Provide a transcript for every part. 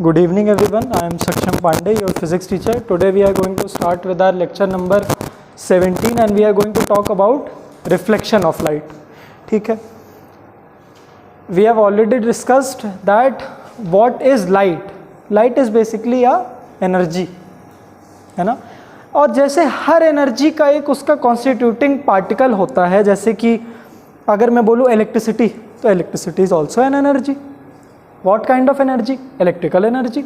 Good evening everyone, I am Saksham Pandey, your physics teacher. Today we are going to start with our lecture number 17 and we are going to talk about reflection of light. ठीक है, we have already discussed that what is light. Light is basically a energy, है ना. और जैसे हर energy का एक उसका constituting particle होता है, जैसे कि अगर मैं बोलूँ इलेक्ट्रिसिटी, तो electricity is also an energy. What kind of energy? Electrical energy.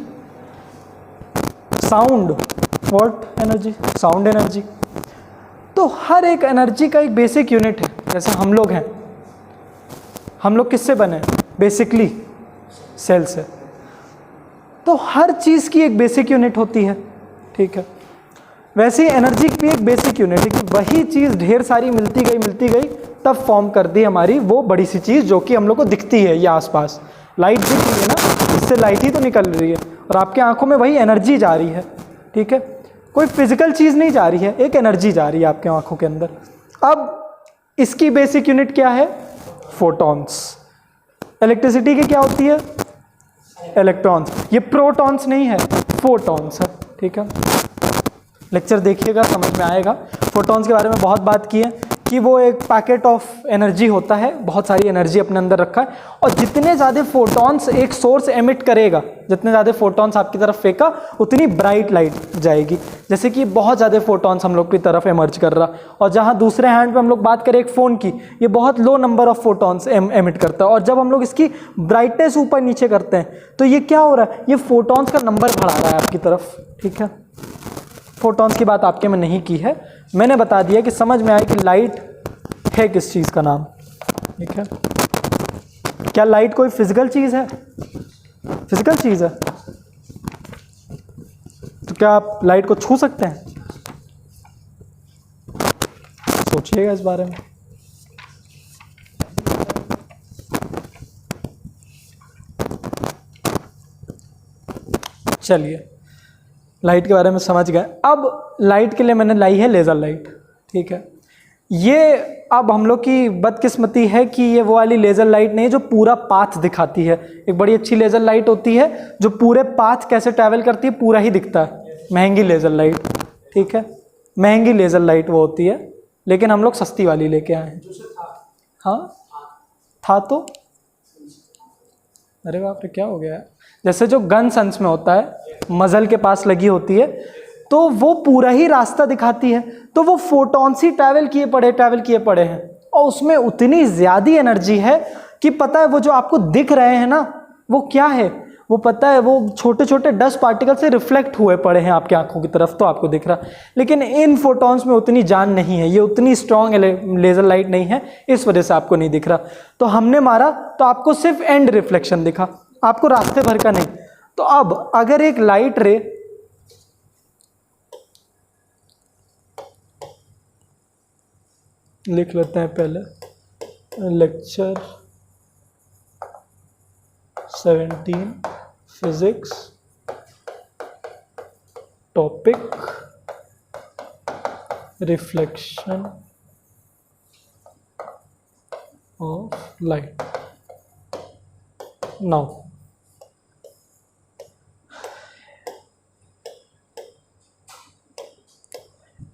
Sound, what energy? Sound energy. तो हर एक एनर्जी का एक बेसिक यूनिट है. जैसे हम लोग हैं, हम लोग किससे बने? बेसिकली सेल से. तो हर चीज़ की एक बेसिक यूनिट होती है, ठीक है. वैसे ही एनर्जी की भी एक बेसिक यूनिट है कि वही चीज़ ढेर सारी मिलती गई तब फॉर्म कर दी हमारी वो बड़ी सी चीज़ जो कि हम लोग को दिखती है या आसपास. लाइट दिख रही है ना, इससे लाइट ही तो निकल रही है और आपके आंखों में वही एनर्जी जा रही है, ठीक है. कोई फिजिकल चीज़ नहीं जा रही है, एक एनर्जी जा रही है आपके आंखों के अंदर. अब इसकी बेसिक यूनिट क्या है? फोटॉन्स. इलेक्ट्रिसिटी की क्या होती है? इलेक्ट्रॉन्स. ये प्रोटॉन्स नहीं है, फोटॉन्स है, ठीक है. लेक्चर देखिएगा, समझ में आएगा. फोटॉन्स के बारे में बहुत बात की है कि वो एक पैकेट ऑफ एनर्जी होता है, बहुत सारी एनर्जी अपने अंदर रखा है, और जितने ज़्यादा फोटॉन्स एक सोर्स एमिट करेगा, जितने ज़्यादा फोटॉन्स आपकी तरफ फेंका, उतनी ब्राइट लाइट जाएगी. जैसे कि बहुत ज़्यादा फोटॉन्स हम लोग की तरफ एमर्ज कर रहा, और जहाँ दूसरे हैंड पे हम लोग बात करें एक फ़ोन की, ये बहुत लो नंबर ऑफ फोटॉन्स एमिट करता है. और जब हम लोग इसकी ब्राइटनेस ऊपर नीचे करते हैं तो ये क्या हो रहा है? ये फोटॉन्स का नंबर बढ़ा रहा है आपकी तरफ, ठीक है. फोटॉन्स की बात आपके में नहीं की है, मैंने बता दिया कि समझ में आए कि लाइट है किस चीज़ का नाम, ठीक है. क्या लाइट कोई फिजिकल चीज़ है? फिजिकल चीज़ है. तो क्या आप लाइट को छू सकते हैं? सोचिएगा इस बारे में. चलिए, लाइट के बारे में समझ गए. अब लाइट के लिए मैंने लाई है लेज़र लाइट, ठीक है. ये अब हम लोग की बदकिस्मती है कि ये वो वाली लेज़र लाइट नहीं है जो पूरा पाथ दिखाती है. एक बड़ी अच्छी लेज़र लाइट होती है जो पूरे पाथ कैसे ट्रैवल करती है पूरा ही दिखता है, महंगी लेज़र लाइट, ठीक है. महंगी लेज़र लाइट वो होती है, लेकिन हम लोग सस्ती वाली लेके आए हैं. हाँ था तो, अरे बाप रे क्या हो गया है. जैसे जो गन सन्स में होता है, मजल के पास लगी होती है, तो वो पूरा ही रास्ता दिखाती है. तो वो फोटॉन्स ही ट्रैवल किए पड़े हैं, और उसमें उतनी ज़्यादा एनर्जी है कि पता है वो जो आपको दिख रहे हैं ना, वो क्या है? वो पता है वो छोटे छोटे डस्ट पार्टिकल से रिफ्लेक्ट हुए पड़े हैं आपकी आंखों की तरफ, तो आपको दिख रहा. लेकिन इन फोटॉन्स में उतनी जान नहीं है, ये उतनी स्ट्रॉन्ग लेज़र लाइट नहीं है, इस वजह से आपको नहीं दिख रहा. तो हमने मारा तो आपको सिर्फ एंड रिफ्लेक्शन दिखा, आपको रास्ते भर का नहीं. तो अब अगर एक लाइट रे लिख लेते हैं पहले, lecture 17 physics, topic reflection of light. Now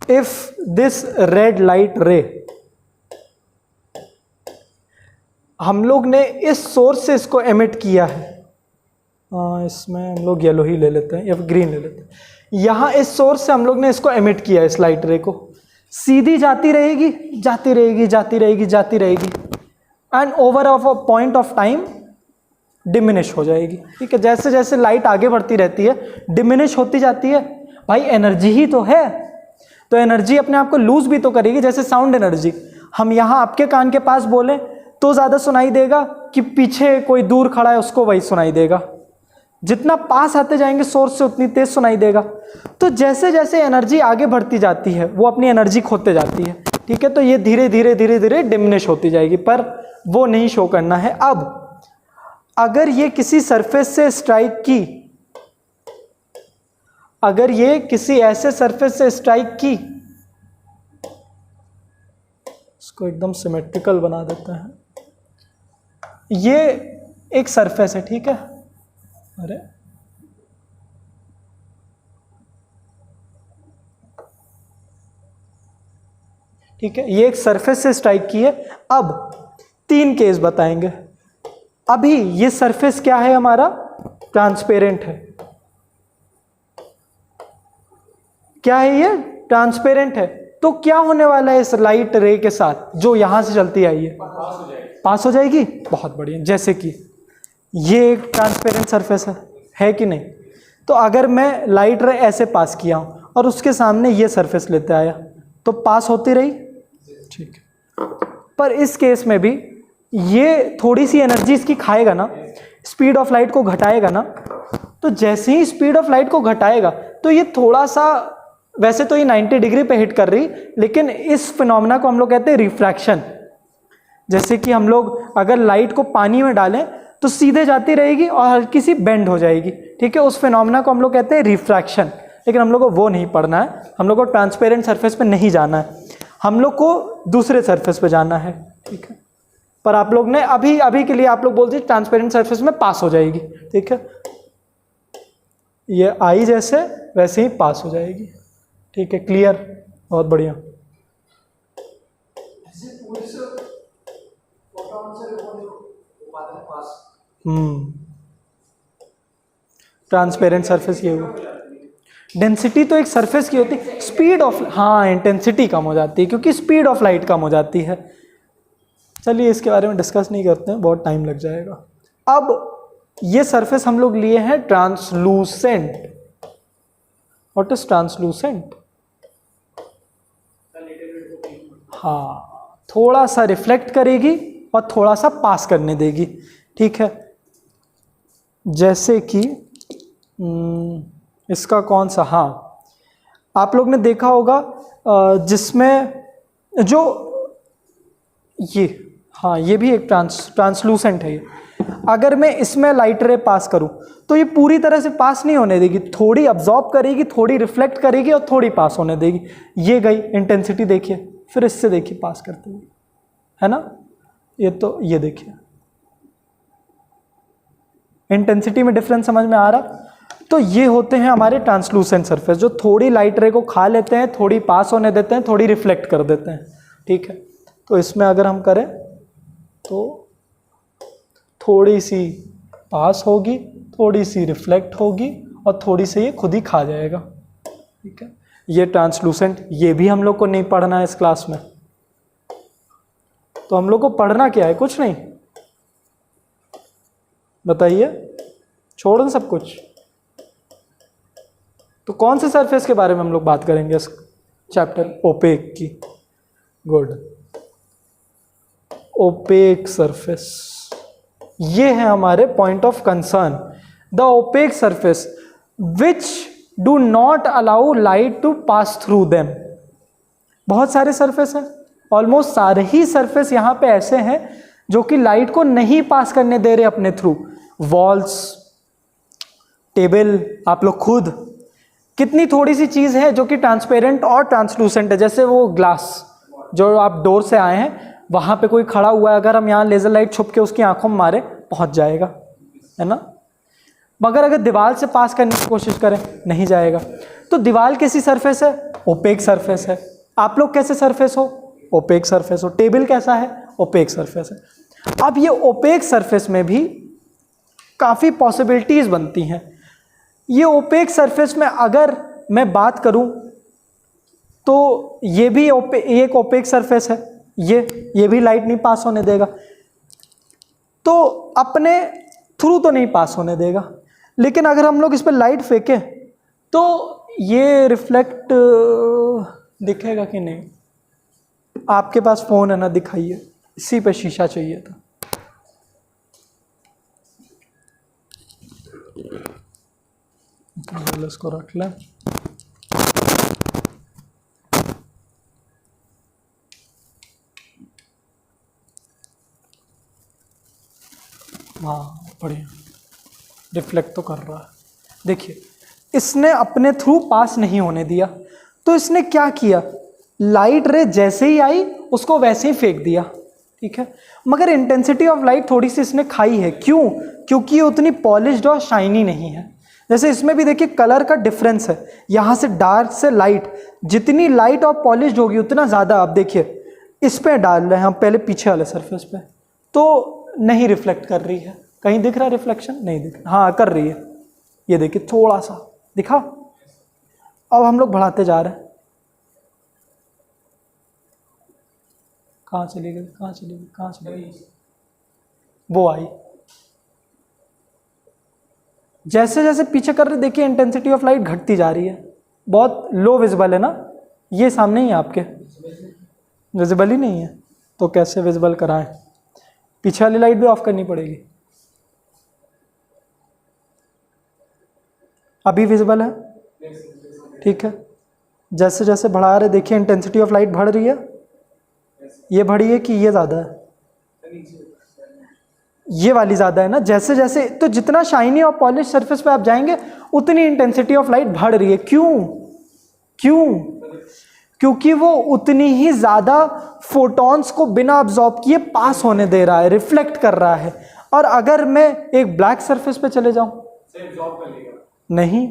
if this red light ray, हम लोग ने इस सोर्स से इसको एमिट किया है, इसमें हम लोग येलो ही ले लेते हैं या ग्रीन ले लेते हैं. यहाँ इस सोर्स से हम लोग ने इसको एमिट किया है, इस लाइट रे को. सीधी जाती रहेगी and over of a point of time diminish हो जाएगी, ठीक है. जैसे जैसे लाइट आगे बढ़ती रहती है डिमिनिश होती जाती है. भाई एनर्जी ही तो है, तो एनर्जी अपने आप को लूज भी तो करेगी. जैसे साउंड एनर्जी, हम यहाँ आपके कान के पास बोलें तो ज़्यादा सुनाई देगा कि पीछे कोई दूर खड़ा है उसको वही सुनाई देगा. जितना पास आते जाएंगे सोर्स से उतनी तेज सुनाई देगा. तो जैसे जैसे एनर्जी आगे बढ़ती जाती है वो अपनी एनर्जी खोते जाती है, ठीक है. तो ये धीरे धीरे डिमिनिश होती जाएगी, पर वो नहीं शो करना है. अब अगर ये किसी सरफेस से स्ट्राइक की, अगर ये किसी ऐसे सरफेस से स्ट्राइक की, इसको एकदम सिमेट्रिकल बना देते हैं. ये एक सरफेस है, ठीक है. अरे ठीक है, ये एक सरफेस से स्ट्राइक की है। अब 3 केस बताएंगे। अभी ये सरफेस क्या है हमारा, ट्रांसपेरेंट है। क्या है ये, ट्रांसपेरेंट है। तो क्या होने वाला है इस लाइट रे के साथ जो यहां से चलती आई है, पास हो जाएगी। बहुत बढ़िया। जैसे कि ये एक ट्रांसपेरेंट सरफेस है कि नहीं। तो अगर मैं लाइट रे ऐसे पास किया हूं और उसके सामने ये सरफेस लेते आया तो पास होती रही, ठीक है। पर इस केस में भी ये थोड़ी सी एनर्जी इसकी खाएगा ना, स्पीड ऑफ लाइट को घटाएगा ना। तो जैसे ही स्पीड ऑफ लाइट को घटाएगा तो ये थोड़ा सा, वैसे तो ये 90 डिग्री पे हिट कर रही, लेकिन इस फिनोमेना को हम लोग कहते हैं रिफ्रैक्शन। जैसे कि हम लोग अगर लाइट को पानी में डालें तो सीधे जाती रहेगी और हल्की सी बेंड हो जाएगी, ठीक है। उस फिनोमेना को हम लोग कहते हैं रिफ्रैक्शन। लेकिन हम लोग को वो नहीं पढ़ना है, हम लोग को ट्रांसपेरेंट सरफेस पे नहीं जाना है, हम लोग को दूसरे सरफेस पे जाना है, ठीक है। पर आप लोग ने अभी के लिए आप लोग बोल दीजिए ट्रांसपेरेंट सरफेस में पास हो जाएगी, ठीक है। ये आई जैसे वैसे ही पास हो जाएगी, ठीक है। क्लियर, बहुत बढ़िया। ट्रांसपेरेंट सरफेस ये हुआ। डेंसिटी तो एक सरफेस की होती है, स्पीड ऑफ, हाँ इंटेंसिटी कम हो जाती है क्योंकि स्पीड ऑफ लाइट कम हो जाती है। चलिए इसके बारे में डिस्कस नहीं करते हैं, बहुत टाइम लग जाएगा। अब ये सरफेस हम लोग लिए हैं ट्रांसलूसेंट। What is translucent? हाँ, थोड़ा सा रिफ्लेक्ट करेगी और थोड़ा सा पास करने देगी, ठीक है। जैसे कि इसका कौन सा, हाँ आप लोग ने देखा होगा जिसमें जो ये, हाँ ये भी एक ट्रांसलूसेंट है। ये अगर मैं इसमें लाइट रे पास करूं तो ये पूरी तरह से पास नहीं होने देगी, थोड़ी अब्जॉर्ब करेगी, थोड़ी रिफ्लेक्ट करेगी और थोड़ी पास होने देगी। ये गई, इंटेंसिटी देखिए, फिर इससे देखिए पास करते हुए, है ना। ये तो ये देखिए इंटेंसिटी में डिफरेंस समझ में आ रहा। तो ये होते हैं हमारे ट्रांसलूसेंट सरफेस जो थोड़ी लाइट रे को खा लेते हैं, थोड़ी पास होने देते हैं, थोड़ी रिफ्लेक्ट कर देते हैं, ठीक है। तो इसमें अगर हम करें तो थोड़ी सी पास होगी, थोड़ी सी रिफ्लेक्ट होगी और थोड़ी सी ये खुद ही खा जाएगा, ठीक है। ये ट्रांसलूसेंट, ये भी हम लोग को नहीं पढ़ना है इस क्लास में। तो हम लोग को पढ़ना क्या है, कुछ नहीं, बताइए, छोड़ दें सब कुछ। तो कौन से सरफेस के बारे में हम लोग बात करेंगे इस चैप्टर, ओपेक की। गुड, ओपेक सरफेस, ये है हमारे point of concern. The opaque surface which do not allow light to pass through them. बहुत सारे सरफेस हैं, ऑलमोस्ट सारे ही सरफेस यहाँ पे ऐसे हैं जो कि लाइट को नहीं पास करने दे रहे अपने थ्रू। वॉल्स, टेबल, आप लोग खुद, कितनी थोड़ी सी चीज़ है जो कि ट्रांसपेरेंट और ट्रांसलूसेंट है। जैसे वो ग्लास जो आप डोर से आए हैं, वहाँ पे कोई खड़ा हुआ है, अगर हम यहाँ लेज़र लाइट छुप के उसकी आंखों में मारे पहुँच जाएगा, है ना। मगर अगर दीवार से पास करने की कोशिश करें नहीं जाएगा। तो दीवार कैसी सरफेस है, ओपेक सरफेस है। आप लोग कैसे सरफेस हो, ओपेक सरफेस हो। टेबल कैसा है, ओपेक सरफेस है। अब ये ओपेक सरफेस में भी काफ़ी पॉसिबिलिटीज़ बनती हैं। ये ओपेक सरफेस में अगर मैं बात करूं तो ये भी एक ओपेक सरफेस है, ये भी लाइट नहीं पास होने देगा। तो अपने थ्रू तो नहीं पास होने देगा, लेकिन अगर हम लोग इस पर लाइट फेंकें तो ये रिफ्लेक्ट दिखेगा कि नहीं। आपके पास फ़ोन है ना, दिखाइए, इसी पे शीशा चाहिए था। इसको रख लें। हाँ बढ़िया, रिफ्लेक्ट तो कर रहा है। देखिए इसने अपने थ्रू पास नहीं होने दिया, तो इसने क्या किया, लाइट रे जैसे ही आई उसको वैसे ही फेंक दिया, ठीक है। मगर इंटेंसिटी ऑफ लाइट थोड़ी सी इसने खाई है। क्यों? क्योंकि ये उतनी पॉलिश्ड और शाइनी नहीं है। जैसे इसमें भी देखिए कलर का डिफरेंस है, यहाँ से डार्क से लाइट, जितनी लाइट और पॉलिश्ड होगी उतना ज़्यादा, आप देखिए इस पे डाल रहे हैं हम पहले पीछे वाले सरफेस पे, तो नहीं रिफ्लेक्ट कर रही है। कहीं दिख रहा है रिफ्लेक्शन? नहीं दिख रहा। हाँ कर रही है, ये देखिए थोड़ा सा दिखा। अब हम लोग बढ़ाते जा रहे हैं, कहाँ चली गई, कहाँ चली गई, कहाँ चली गई, वो आई। जैसे जैसे पीछे कर रहे देखिए इंटेंसिटी ऑफ लाइट घटती जा रही है, बहुत लो विजिबल है ना, ये सामने ही है आपके, विजिबल ही नहीं है, तो कैसे विजिबल कराएं? पीछे वाली लाइट भी ऑफ करनी पड़ेगी। अभी विजिबल है, ठीक है। जैसे जैसे बढ़ा रहे देखिए इंटेंसिटी ऑफ लाइट बढ़ रही है, ये बढ़ी है कि ये ज़्यादा है? ये वाली ज़्यादा है ना। जैसे जैसे तो जितना शाइनी और पॉलिश सरफेस पे आप जाएंगे उतनी इंटेंसिटी ऑफ लाइट बढ़ रही है। क्यों? क्यों? क्योंकि वो उतनी ही ज़्यादा फोटॉन्स को बिना अब्जॉर्ब किए पास होने दे रहा है, रिफ्लेक्ट कर रहा है। और अगर मैं एक ब्लैक सरफेस पे चले जाऊं, नहीं,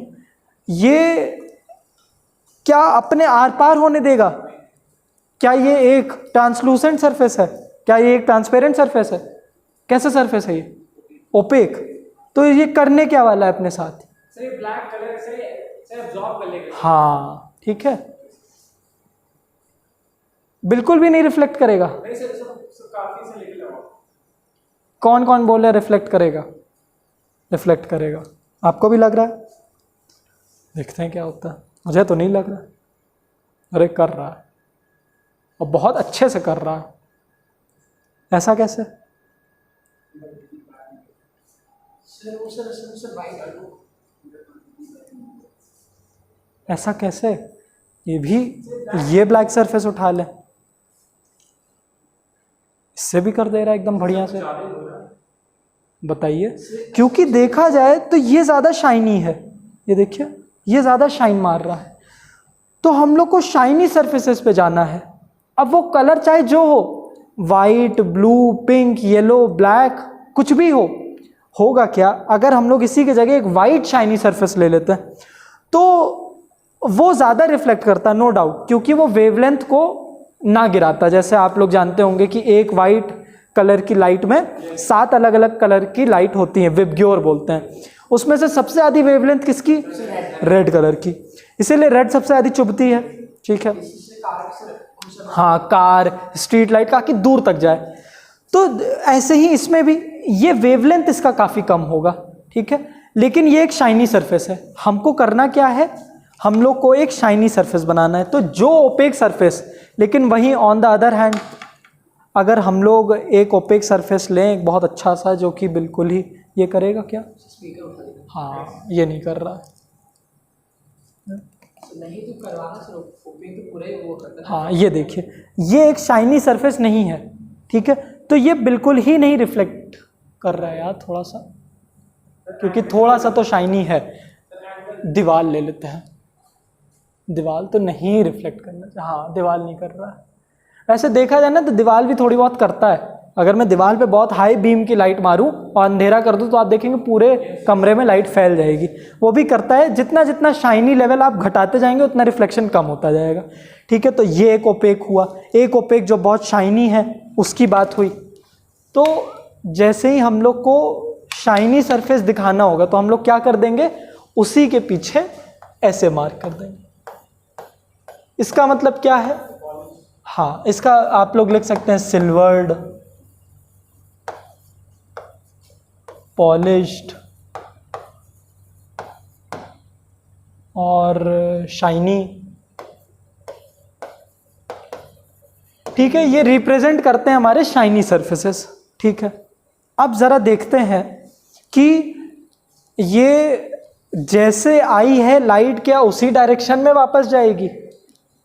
ये क्या अपने आर पार होने देगा? क्या ये एक ट्रांसलूसेंट सरफेस है? क्या ये एक ट्रांसपेरेंट सरफेस है? कैसा सरफेस है ये? ओपेक। तो ये करने क्या वाला है अपने साथ? ब्लैक कलर से अब्सॉर्ब कर लेगा। हाँ ठीक है, बिल्कुल भी नहीं रिफ्लेक्ट करेगा। काफी से लेके लगाओ। कौन कौन बोल रहा है रिफ्लेक्ट करेगा? रिफ्लेक्ट करेगा, आपको भी लग रहा है? देखते हैं क्या होता है। मुझे तो नहीं लग रहा। अरे कर रहा है, और बहुत अच्छे से कर रहा है। ऐसा कैसे? ऐसा कैसे? ये भी, ये ब्लैक सरफेस उठा ले, इससे भी कर दे रहा है एकदम बढ़िया से। बताइए, क्योंकि देखा जाए तो ये ज़्यादा शाइनी है, ये देखिए ये ज़्यादा शाइन मार रहा है। तो हम लोग को शाइनी सरफेसेस पे जाना है। अब वो कलर चाहे जो हो, white, blue, pink, yellow, black, कुछ भी हो, होगा क्या अगर हम लोग इसी की जगह एक वाइट शाइनी सरफेस ले लेते हैं, तो वो ज़्यादा रिफ्लेक्ट करता है, नो डाउट, क्योंकि वो वेवलेंथ को ना गिराता। जैसे आप लोग जानते होंगे कि एक वाइट कलर की लाइट में 7 अलग अलग कलर की लाइट होती हैं, विबग्योर बोलते हैं। उसमें से सबसे ज़्यादा वेवलेंथ किसकी? रेड कलर की, इसीलिए रेड सबसे ज़्यादा चुभती है, ठीक है। हाँ, कार, स्ट्रीट लाइट काफ़ी दूर तक जाए। तो ऐसे ही इसमें भी ये वेवलेंथ इसका काफ़ी कम होगा, ठीक है। लेकिन ये एक शाइनी सरफेस है, हमको करना क्या है? हम लोग को एक शाइनी सरफेस बनाना है। तो जो ओपेक सरफेस, लेकिन वहीं ऑन द अदर हैंड अगर हम लोग एक ओपेक सरफेस लें, एक बहुत अच्छा सा, जो कि बिल्कुल ही ये करेगा क्या? हाँ, ये नहीं कर रहा है। नहीं तो करवाना सिर्फ ओपेक तो पूरा ही वो करता है। हाँ ये देखिए, ये एक शाइनी सरफेस नहीं है, ठीक है। तो ये बिल्कुल ही नहीं रिफ्लेक्ट कर रहा है यार, थोड़ा सा, क्योंकि थोड़ा सा तो शाइनी है। दीवार ले लेते हैं, दीवार तो नहीं रिफ्लेक्ट करना चाहिए। हाँ, दीवार नहीं कर रहा है। वैसे देखा जाए ना तो दीवार भी थोड़ी बहुत करता है। अगर मैं दीवार पे बहुत हाई बीम की लाइट मारूं और अंधेरा कर दूं तो आप देखेंगे पूरे कमरे में लाइट फैल जाएगी, वो भी करता है। जितना जितना शाइनी लेवल आप घटाते जाएंगे उतना रिफ्लेक्शन कम होता जाएगा, ठीक है। तो ये एक ओपेक हुआ। एक ओपेक जो बहुत शाइनी है उसकी बात हुई। तो जैसे ही हम लोग को शाइनी सरफेस दिखाना होगा तो हम लोग क्या कर देंगे? उसी के पीछे ऐसे मार्क कर देंगे। इसका मतलब क्या है? हाँ, इसका आप लोग लिख सकते हैं सिल्वर्ड, पॉलिश्ड और शाइनी, ठीक है। ये रिप्रेजेंट करते हैं हमारे शाइनी सरफेसेस, ठीक है। अब ज़रा देखते हैं कि ये जैसे आई है लाइट, क्या उसी डायरेक्शन में वापस जाएगी?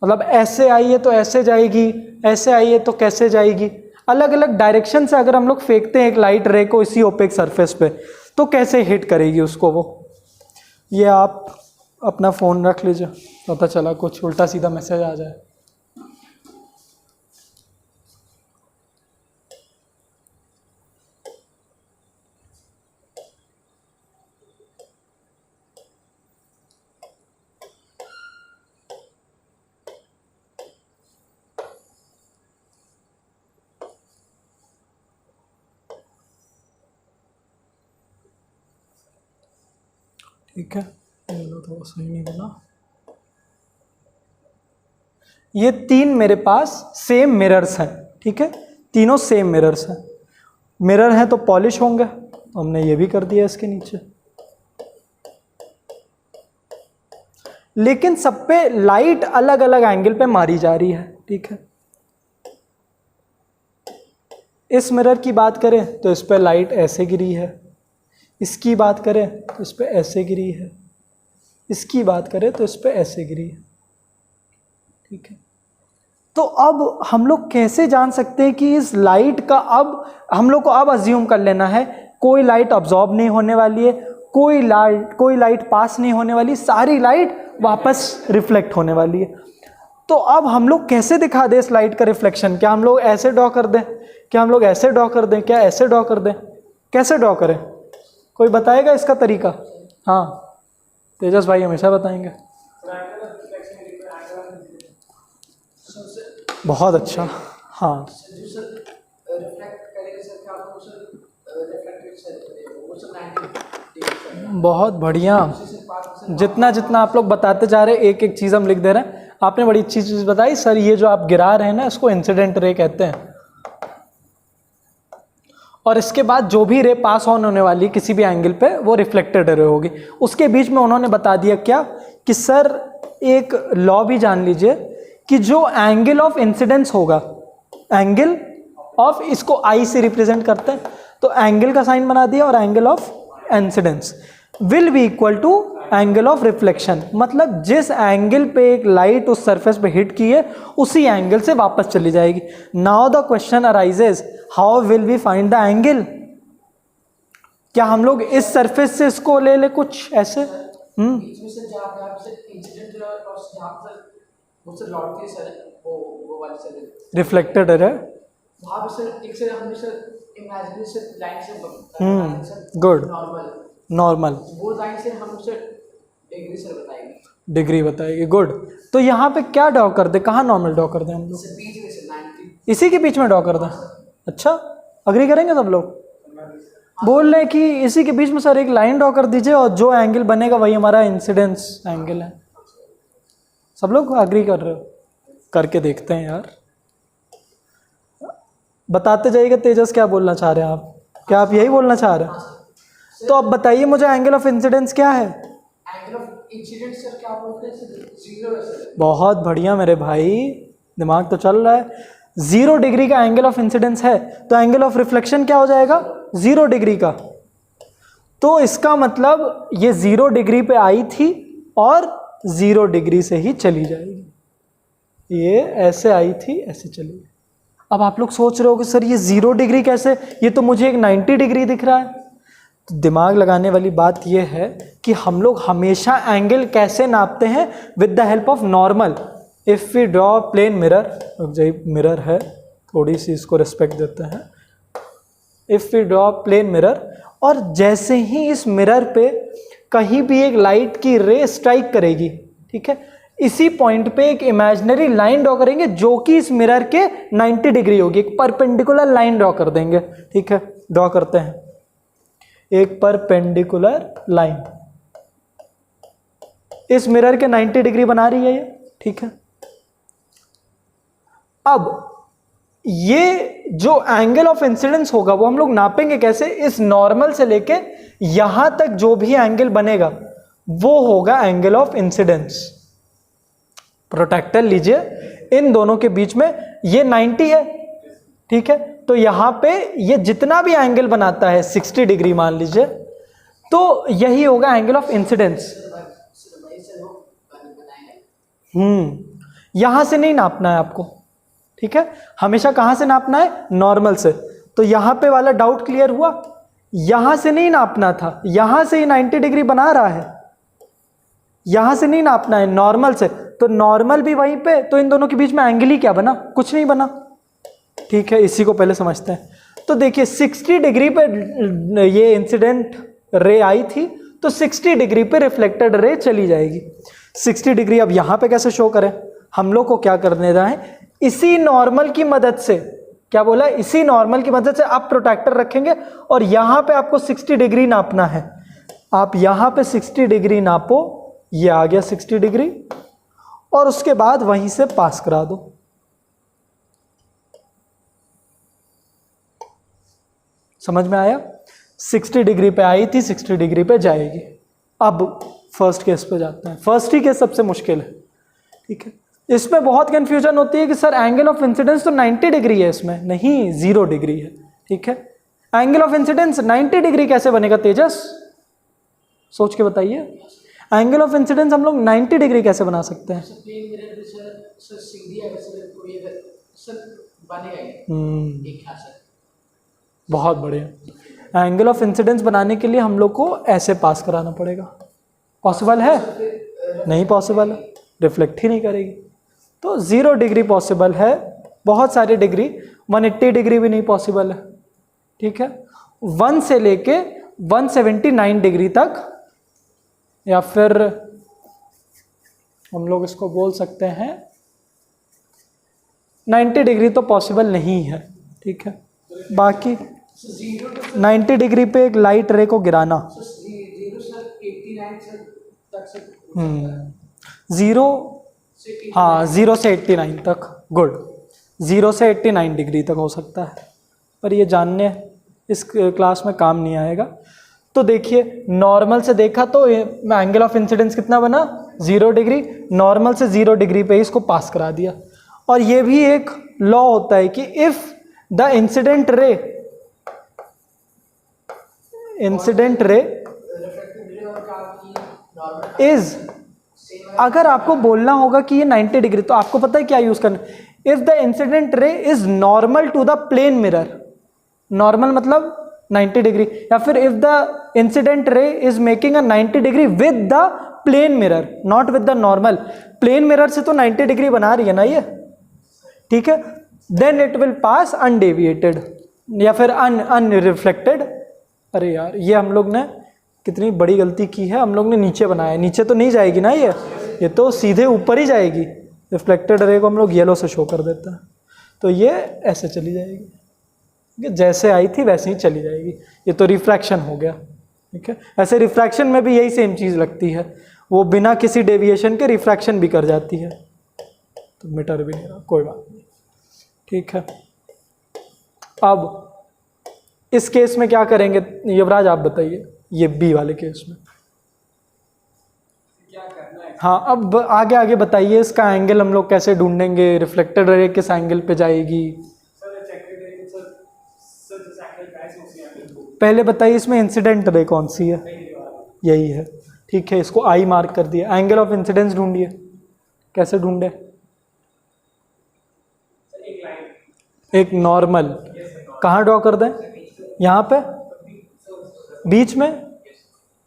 मतलब ऐसे आई है तो ऐसे जाएगी, ऐसे आई है तो कैसे जाएगी? अलग अलग डायरेक्शन से अगर हम लोग फेंकते हैं एक लाइट रे को इसी ओपेक सरफेस पे, तो कैसे हिट करेगी उसको वो? ये आप अपना फ़ोन रख लीजिए, पता चला कुछ उल्टा सीधा मैसेज आ जाए। ठीक है, थोड़ा सही नहीं बना। ये 3 मेरे पास सेम मिरर्स हैं, ठीक है, तीनों सेम मिरर्स हैं। मिरर हैं तो पॉलिश होंगे, तो हमने ये भी कर दिया इसके नीचे। लेकिन सब पे लाइट अलग अलग एंगल पे मारी जा रही है, ठीक है। इस मिरर की बात करें तो इस पे लाइट ऐसे गिरी है, इसकी बात करें तो इस पे ऐसे गिरी है, इसकी बात करें तो इस पे ऐसे गिरी है, ठीक है। तो अब हम लोग कैसे जान सकते हैं कि इस लाइट का, अब हम लोग को अब अज्यूम कर लेना है कोई लाइट अब्जॉर्ब नहीं होने वाली है, कोई लाइट पास नहीं होने वाली, सारी लाइट वापस रिफ्लेक्ट होने वाली है। तो अब हम लोग कैसे दिखा दें इस लाइट का रिफ्लेक्शन? क्या हम लोग ऐसे ड्रॉ कर दें, क्या हम लोग ऐसे ड्रॉ कर दें, क्या ऐसे ड्रॉ कर दें, कैसे ड्रॉ करें? कोई बताएगा इसका तरीका? हाँ, तेजस भाई हमेशा बताएंगे। बहुत अच्छा, हाँ, बहुत बढ़िया। जितना जितना आप लोग बताते जा रहे हैं, एक एक चीज़ हम लिख दे रहे हैं। आपने बड़ी अच्छी चीज़ बताई सर, ये जो आप गिरा रहे हैं ना, इसको इंसिडेंट रे कहते हैं। और इसके बाद जो भी रे पास ऑन होने वाली किसी भी एंगल पे, वो रिफ्लेक्टेड रे होगी। उसके बीच में उन्होंने बता दिया क्या कि सर एक लॉ भी जान लीजिए कि जो एंगल ऑफ इंसिडेंस होगा, एंगल ऑफ, इसको आई से रिप्रेजेंट करते हैं, तो एंगल का साइन बना दिया, और angle of incidence will be equal to angle of reflection. मतलब जिस एंगल पे एक लाइट उस सरफेस पे हिट की है, उसी एंगल से वापस चली जाएगी। Now the question arises, how will we find the angle? क्या हम लोग इस सरफेस से इसको ले ले कुछ ऐसे? रिफ्लेक्टेड है, गुड, नॉर्मल डिग्री बताएगी, गुड। तो यहाँ पे क्या ड्रॉ कर दे, कहाँ नॉर्मल ड्रॉ कर दें हम लोग? इसी के बीच में ड्रॉ कर दें। अच्छा, अग्री करेंगे सब लोग? बोल रहे हैं कि इसी के बीच में सर एक लाइन ड्रॉ कर दीजिए, और जो एंगल बनेगा वही हमारा इंसिडेंस एंगल है। सब लोग अग्री कर रहे हो? करके देखते हैं यार, बताते जाइएगा। तेजस क्या बोलना चाह रहे हैं आप? क्या आप यही बोलना चाह रहे हैं? तो अब बताइए मुझे, एंगल ऑफ इंसिडेंस क्या है? एंगल ऑफ इंसिडेंस सर क्या बोलते हैं? जीरो है सर। बहुत बढ़िया मेरे भाई, दिमाग तो चल रहा है। 0 डिग्री का एंगल ऑफ इंसिडेंस है, तो एंगल ऑफ रिफ्लेक्शन क्या हो जाएगा? 0 डिग्री का। तो इसका मतलब ये 0 डिग्री पे आई थी और 0 डिग्री से ही चली जाएगी। ये ऐसे आई थी, ऐसे चली गई। अब आप लोग सोच रहे हो कि सर ये 0 डिग्री कैसे, ये तो मुझे एक 90 डिग्री दिख रहा है। तो दिमाग लगाने वाली बात यह है कि हम लोग हमेशा एंगल कैसे नापते हैं? With the help of normal. If we draw plane mirror, mirror है, थोड़ी सी इसको रिस्पेक्ट देते हैं। If we draw plane mirror, और जैसे ही इस मिरर पे कहीं भी एक लाइट की रे स्ट्राइक करेगी, ठीक है, इसी पॉइंट पे एक इमेजिनरी लाइन ड्रॉ करेंगे जो कि इस मिरर के 90 डिग्री होगी। एक परपेंडिकुलर लाइन ड्रॉ कर देंगे, ठीक है। ड्रॉ करते हैं एक परपेंडिकुलर लाइन, इस मिरर के 90 डिग्री बना रही है ये, ठीक है। अब ये जो एंगल ऑफ इंसिडेंस होगा वो हम लोग नापेंगे कैसे? इस नॉर्मल से लेके यहां तक जो भी एंगल बनेगा वो होगा एंगल ऑफ इंसिडेंस। प्रोटेक्टर लीजिए, इन दोनों के बीच में ये 90 है, ठीक है। तो यहां पे ये जितना भी एंगल बनाता है 60 डिग्री मान लीजिए, तो यही होगा एंगल ऑफ इंसिडेंस। यहां से नहीं नापना है आपको, ठीक है। हमेशा कहां से नापना है? नॉर्मल से। तो यहां पे वाला डाउट क्लियर हुआ? यहां से नहीं नापना था, यहां से ही 90 डिग्री बना रहा है, यहां से नहीं नापना है, नॉर्मल से। तो नॉर्मल भी वहीं पे, तो इन दोनों के बीच में एंगल ही क्या बना? कुछ नहीं बना, ठीक है। इसी को पहले समझते हैं। तो देखिए 60 डिग्री पे ये इंसिडेंट रे आई थी, तो 60 डिग्री पे रिफ्लेक्टेड रे चली जाएगी। 60 डिग्री अब यहां पे कैसे शो करें? हम लोग को क्या करने रहा है? इसी नॉर्मल की मदद से, क्या बोला? इसी नॉर्मल की मदद से आप प्रोटेक्टर रखेंगे और यहां पे आपको 60 डिग्री नापना है। आप यहाँ पे 60 डिग्री नापो, ये आ गया 60 डिग्री, और उसके बाद वहीं से पास करा दो। समझ में आया? 60 डिग्री पे आई थी, 60 डिग्री पे जाएगी। अब फर्स्ट केस पे जाते हैं। फर्स्ट ही केस सबसे मुश्किल है, ठीक है। इसमें बहुत कंफ्यूजन होती है कि सर एंगल ऑफ इंसिडेंस तो 90 डिग्री है, इसमें नहीं 0 डिग्री है, ठीक है। एंगल ऑफ इंसिडेंस 90 डिग्री कैसे बनेगा तेजस? सोच के बताइए, एंगल ऑफ इंसिडेंस हम लोग 90 डिग्री कैसे बना सकते हैं? प्लेन मिरर भी सर सीधी है, सर कोई सर बनेगा एक खासा। बहुत बढ़िया। एंगल ऑफ इंसिडेंस बनाने के लिए हम लोग को ऐसे पास कराना पड़ेगा। पॉसिबल है? नहीं पॉसिबल है, रिफ्लेक्ट ही नहीं करेगी। तो 0 डिग्री पॉसिबल है, बहुत सारे डिग्री, 180 डिग्री भी नहीं पॉसिबल है, ठीक है। 1 से लेके 179 डिग्री तक, या फिर हम लोग इसको बोल सकते हैं 90 डिग्री तो पॉसिबल नहीं है, ठीक है। बाकी 90 डिग्री पे एक लाइट रे को गिराना, 0 हाँ 0 से 89 तक, गुड, 0 से 89 डिग्री तक हो सकता है, पर ये जानने इस क्लास में काम नहीं आएगा। तो देखिए नॉर्मल से देखा तो एंगल ऑफ इंसिडेंस कितना बना? 0 डिग्री। नॉर्मल से 0 डिग्री पे इसको पास करा दिया। और ये भी एक लॉ होता है कि if the incident ray is, अगर आपको बोलना होगा कि ये 90 डिग्री, तो आपको पता है क्या यूज करना? If the incident ray is normal to the plane mirror, normal मतलब 90 डिग्री, या फिर if the incident ray is making a 90 degree with the plane mirror, not with the normal. Plane mirror से तो 90 degree बना रही है ना ये, ठीक है। Then it will pass undeviated या फिर अनरिफ्लेक्टेड। अरे यार ये हम लोग ने कितनी बड़ी गलती की है, हम लोग ने नीचे बनाया है, नीचे तो नहीं जाएगी ना ये तो सीधे ऊपर ही जाएगी। रिफ्लेक्टेड रे को हम लोग येलो से शो कर देते हैं, तो ये ऐसे चली जाएगी, जैसे आई थी वैसे ही चली जाएगी। ये तो रिफ्रैक्शन हो गया, ठीक है। ऐसे रिफ्रैक्शन में भी यही सेम चीज़ लगती है, वो बिना किसी डेविएशन के रिफ्रैक्शन भी कर जाती है, तो मीटर भी नहीं रहा, कोई बात नहीं, ठीक है। अब इस केस में क्या करेंगे युवराज आप बताइए, ये बी वाले केस में क्या करना है? हाँ अब आगे आगे बताइए, इसका एंगल हम लोग कैसे ढूंढेंगे, रिफ्लेक्टेड रे किस एंगल पे जाएगी? पहले बताइए इसमें इंसिडेंट रे कौन सी है? यही है, ठीक है। इसको आई मार्क कर दिया। एंगल ऑफ इंसिडेंस ढूंढिए, कैसे ढूंढे? एक नॉर्मल कहाँ ड्रॉ कर दें? यहाँ पे बीच में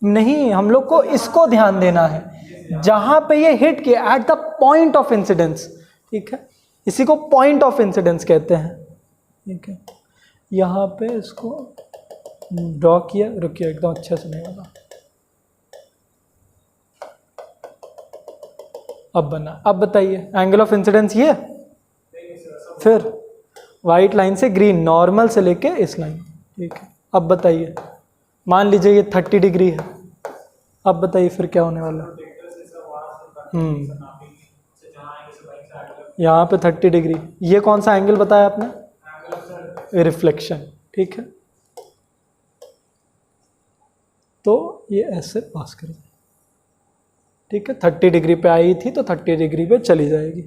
नहीं, हम लोग को इसको ध्यान देना है जहाँ पे ये हिट किया, eight the point of incidence, ठीक है। इसी को पॉइंट ऑफ इंसिडेंस कहते हैं, ठीक है। यहाँ पे इसको ड्रॉ किया, रुकिए एकदम अच्छे से नहीं बना, अब बना। अब बताइए एंगल ऑफ इंसिडेंस ये, फिर वाइट लाइन से ग्रीन, नॉर्मल से लेके इस लाइन, ठीक है। अब बताइए, मान लीजिए ये 30 डिग्री है, अब बताइए फिर क्या होने वाला है? यहाँ पे 30 डिग्री, ये कौन सा एंगल बताया आपने? रिफ्लेक्शन, ठीक है। तो ये ऐसे पास करें, ठीक है। 30 डिग्री पे आई थी तो 30 डिग्री पे चली जाएगी।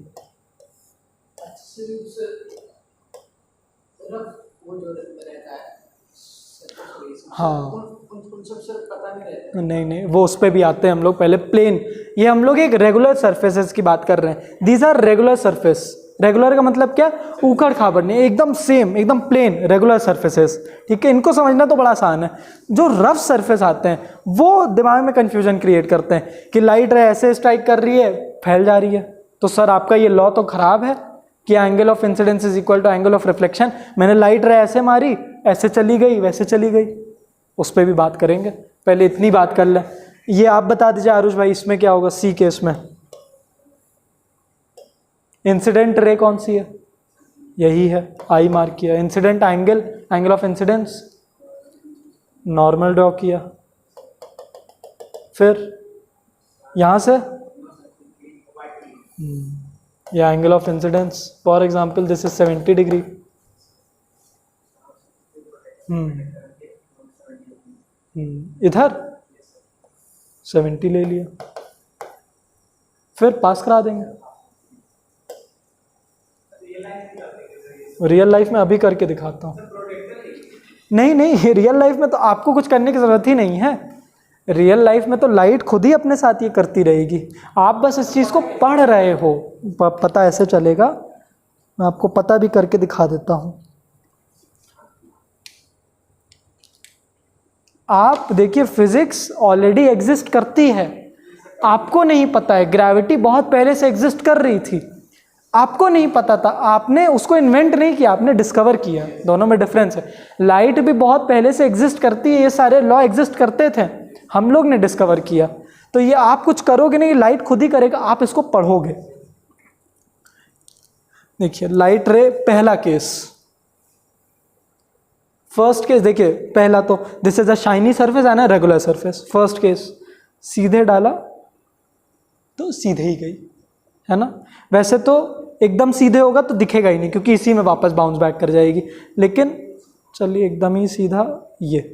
वो जो रहता है हाँ उन सब सर पता नहीं रहता। नहीं वो उस पर भी आते हैं हम लोग। पहले प्लेन, ये हम लोग एक रेगुलर सरफेसेस की बात कर रहे हैं। These are regular surface. Regular का मतलब क्या? उखड़ खाबड़ नहीं, एकदम सेम, एकदम प्लेन रेगुलर सरफेसेस, ठीक है। इनको समझना तो बड़ा आसान है। जो रफ सरफेस आते हैं वो दिमाग में कंफ्यूजन क्रिएट करते हैं कि लाइट रे ऐसे स्ट्राइक कर रही है, फैल जा रही है, तो सर आपका ये लॉ तो खराब है कि angle of incidence is equal to angle of reflection. मैंने लाइट रे ऐसे मारी, ऐसे चली गई, वैसे चली गई, उस पर भी बात करेंगे। पहले इतनी बात कर लें। ये आप बता दीजिए आरुष भाई, इसमें क्या होगा? सी केस में इंसिडेंट रे कौन सी है? यही है, आई मार्क किया। Incident angle, angle of incidence, normal draw किया, फिर यहाँ से ये angle of incidence, for example this is 70 degree. इधर 70 ले लिया, फिर पास करा देंगे। रियल लाइफ में अभी करके दिखाता हूँ। नहीं नहीं, रियल लाइफ में तो आपको कुछ करने की ज़रूरत ही नहीं है। रियल लाइफ में तो लाइट खुद ही अपने साथ ये करती रहेगी, आप बस इस चीज़ को पढ़ रहे हो। पता ऐसे चलेगा, मैं आपको पता भी करके दिखा देता हूँ। आप देखिए, फिजिक्स ऑलरेडी एग्जिस्ट करती है, आपको नहीं पता है। ग्रेविटी बहुत पहले से एग्जिस्ट कर रही थी, आपको नहीं पता था, आपने उसको इन्वेंट नहीं किया, आपने डिस्कवर किया। दोनों में डिफरेंस है। लाइट भी बहुत पहले से एग्जिस्ट करती है, ये सारे लॉ एग्जिस्ट करते थे, हम लोग ने डिस्कवर किया। तो ये आप कुछ करोगे नहीं, लाइट खुद ही करेगा, आप इसको पढ़ोगे। देखिए लाइट रे, पहला केस, फर्स्ट केस देखिए, पहला तो this is a shiny surface and a regular surface. First case सीधे डाला तो सीधे ही गई, है ना। वैसे तो एकदम सीधे होगा तो दिखेगा ही नहीं, क्योंकि इसी में वापस बाउंस बैक कर जाएगी। लेकिन चलिए एकदम ही सीधा, ये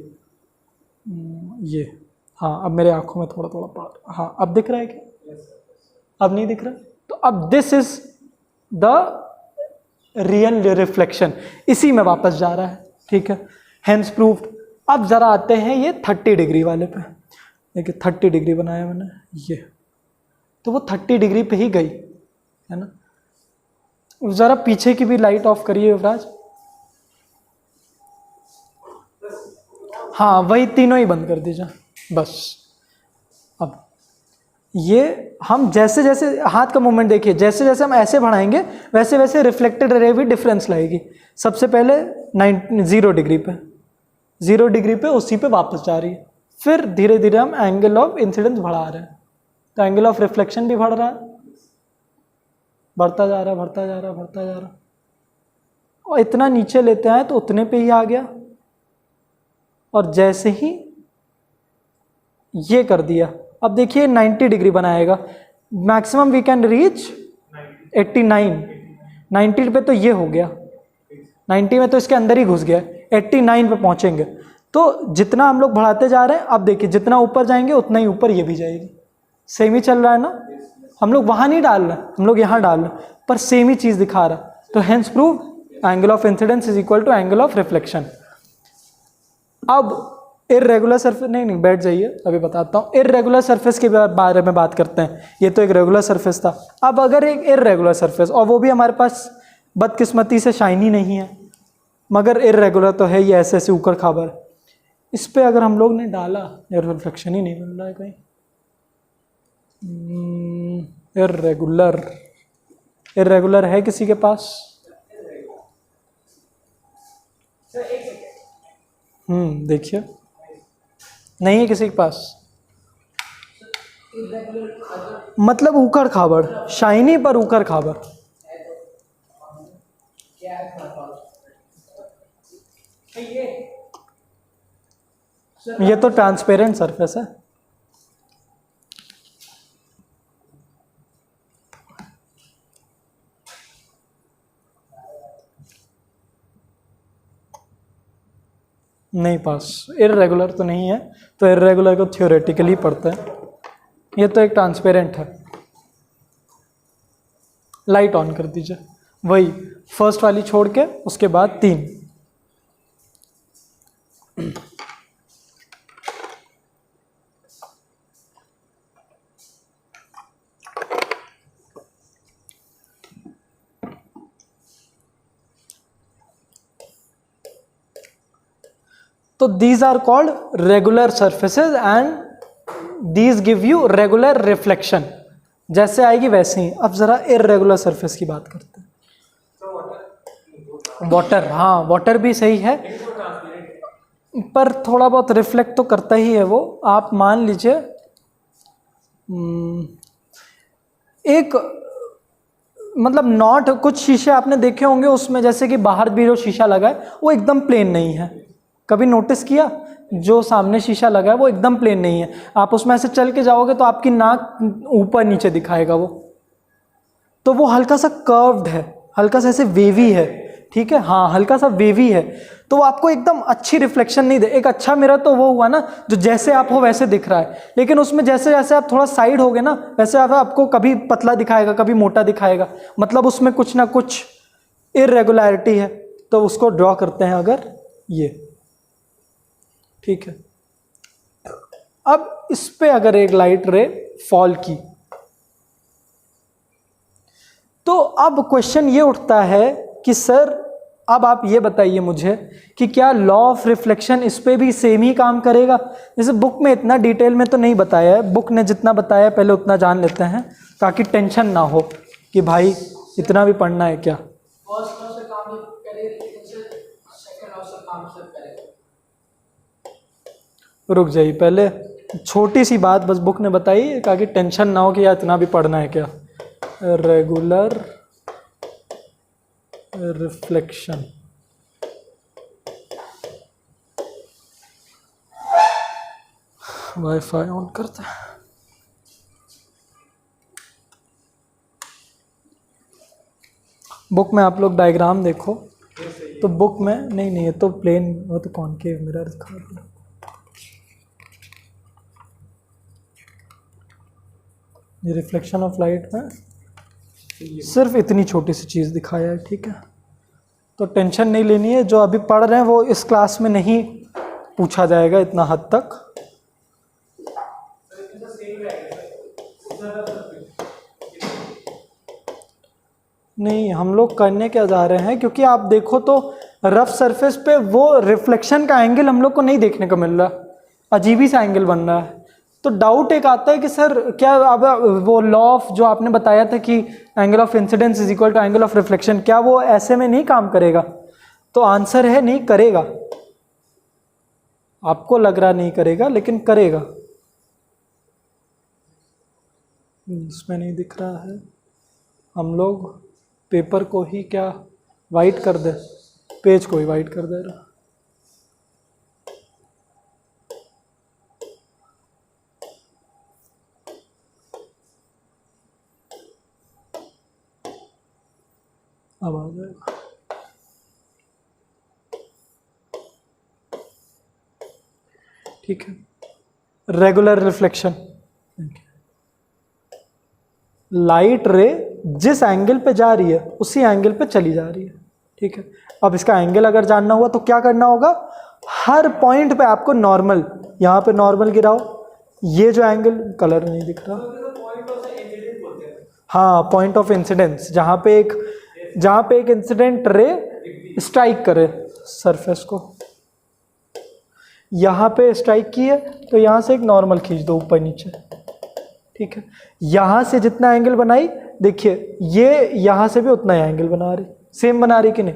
हाँ, अब मेरे आंखों में थोड़ा थोड़ा पड़, हाँ अब दिख रहा है क्या? अब नहीं दिख रहा। तो अब this is the real reflection, इसी में वापस जा रहा है, ठीक है, हेंस प्रूव्ड। अब जरा आते हैं ये 30 डिग्री वाले पे। देखिए 30 डिग्री बनाया मैंने, ये तो वो 30 डिग्री पे ही गई, है ना। जरा पीछे की भी लाइट ऑफ करिए युवराज। हाँ वही तीनों ही बंद कर दीजिए बस। अब ये हम जैसे जैसे हाथ का मूवमेंट देखिए, जैसे जैसे हम ऐसे बढ़ाएंगे वैसे वैसे रिफ्लेक्टेड रे भी डिफरेंस लाएगी। सबसे पहले 0 डिग्री पे, 0 डिग्री पे उसी पे वापस जा रही है। फिर धीरे धीरे हम एंगल ऑफ इंसिडेंस बढ़ा रहे हैं, तो एंगल ऑफ रिफ्लेक्शन भी बढ़ रहा है, बढ़ता जा रहा है, बढ़ता जा रहा है, बढ़ता जा रहा है। और इतना नीचे लेते आए तो उतने पे ही आ गया। और जैसे ही ये कर दिया, अब देखिए 90 डिग्री बनाएगा। Maximum we can reach 89। 90 पे तो ये हो गया, 90 में तो इसके अंदर ही घुस गया, 89 पे पहुंचेंगे। तो जितना हम लोग बढ़ाते जा रहे हैं, अब देखिए जितना ऊपर जाएंगे उतना ही ऊपर ये भी जाएगी। सेम ही चल रहा है ना, हम लोग वहाँ नहीं डाल रहे, हम लोग यहाँ डाल रहे, पर सेम ही चीज़ दिखा रहा। तो hence prove angle of incidence is equal to angle of reflection. अब इर्रेगुलर सरफेस, नहीं बैठ जाइए, अभी बताता हूँ। इर्रेगुलर सरफेस के बारे में बात करते हैं। ये तो एक रेगुलर सरफेस था। अब अगर एक इर्रेगुलर सरफेस, और वो भी हमारे पास बदकिस्मती से शाइनी नहीं है, मगर इर्रेगुलर तो है, ये ऐसे ऐसे ऊपर खाबर, इस पे अगर हम लोग ने डाला, एयर रिफ्लेक्शन ही नहीं मिल रहा है कहीं। इर्रेगुलर, इर्रेगुलर है किसी के पास? देखिए नहीं है किसी के पास, मतलब उखड़ खाबड़, शाइनी पर उखड़ खाबड़। ये तो ट्रांसपेरेंट सरफेस है। नहीं पास, इर्रेगुलर तो नहीं है, तो इर्रेगुलर को थ्योरेटिकली पढ़ते हैं। ये तो एक ट्रांसपेरेंट है। लाइट ऑन कर दीजिए, वही फर्स्ट वाली छोड़ के, उसके बाद 3। तो these are called regular surfaces and these give you regular reflection। जैसे आएगी वैसे ही। अब जरा irregular surface की बात करते हैं। वाटर, हाँ वाटर भी सही है, पर थोड़ा बहुत रिफ्लेक्ट तो करता ही है वो। आप मान लीजिए एक मतलब कुछ शीशे आपने देखे होंगे, उसमें जैसे कि बाहर भी जो शीशा लगा है वो एकदम प्लेन नहीं है, कभी नोटिस किया? जो सामने शीशा लगा है वो एकदम प्लेन नहीं है, आप उसमें ऐसे चल के जाओगे तो आपकी नाक ऊपर नीचे दिखाएगा वो, तो वो हल्का सा कर्व्ड है, हल्का सा ऐसे वेवी है, ठीक है, हाँ हल्का सा वेवी है, तो वो आपको एकदम अच्छी रिफ्लेक्शन नहीं दे। एक अच्छा मिरर तो वो हुआ ना जो जैसे आप हो वैसे दिख रहा है, लेकिन उसमें जैसे जैसे आप थोड़ा साइड हो गए ना वैसे आपको कभी पतला दिखाएगा कभी मोटा दिखाएगा, मतलब उसमें कुछ ना कुछ इरेगुलरिटी है, तो उसको ड्रॉ करते हैं अगर ये, ठीक है। अब इस पे अगर एक लाइट रे फॉल की तो अब क्वेश्चन ये उठता है कि सर अब आप ये बताइए मुझे कि क्या लॉ ऑफ रिफ्लेक्शन इस पे भी सेम ही काम करेगा? जैसे बुक में इतना डिटेल में तो नहीं बताया है, बुक ने जितना बताया पहले उतना जान लेते हैं ताकि टेंशन ना हो कि भाई इतना भी पढ़ना है क्या। फर्स्ट लॉ से काम करे, सेकंड लॉ से काम से करे। रुक जाइए, पहले छोटी सी बात बस बुक ने बताई ताकि टेंशन ना हो कि यार इतना भी पढ़ना है क्या। रेगुलर रिफ्लेक्शन, वाईफाई ऑन करते हैं। बुक में आप लोग डायग्राम देखो तो बुक में नहीं ये तो प्लेन, वो तो कॉनकेव मिरर दिखा रहा है। ये रिफ्लेक्शन ऑफ लाइट में सिर्फ इतनी छोटी सी चीज़ दिखाया है, ठीक है, तो टेंशन नहीं लेनी है। जो अभी पढ़ रहे हैं वो इस क्लास में नहीं पूछा जाएगा इतना हद तक। नहीं, हम लोग करने क्या जा रहे हैं, क्योंकि आप देखो तो रफ सरफेस पे वो रिफ्लेक्शन का एंगल हम लोग को नहीं देखने को मिल रहा, अजीब ही सा एंगल बन रहा है। तो डाउट एक आता है कि सर क्या अब वो लॉ ऑफ जो आपने बताया था कि angle of incidence is equal to angle of reflection, क्या वो ऐसे में नहीं काम करेगा? तो आंसर है नहीं करेगा। आपको लग रहा नहीं करेगा लेकिन करेगा। इसमें नहीं दिख रहा है, हम लोग पेपर को ही क्या वाइट कर दे, पेज को ही वाइट कर दे रहा। अब आ जाएगा। ठीक है, रेगुलर रिफ्लेक्शन, लाइट रे जिस एंगल पे जा रही है उसी एंगल पे चली जा रही है, ठीक है। अब इसका एंगल अगर जानना हुआ तो क्या करना होगा, हर पॉइंट पे आपको नॉर्मल, यहाँ पे नॉर्मल गिराओ, ये जो एंगल कलर नहीं दिख रहा, हाँ पॉइंट ऑफ इंसिडेंस, जहाँ पे एक इंसिडेंट रे स्ट्राइक करे सरफेस को, यहाँ पे स्ट्राइक की है तो यहाँ से एक नॉर्मल खींच दो ऊपर नीचे, ठीक है। यहाँ से जितना एंगल बनाई, देखिए ये यहाँ से भी उतना ही एंगल बना रही, सेम बना रही कि नहीं।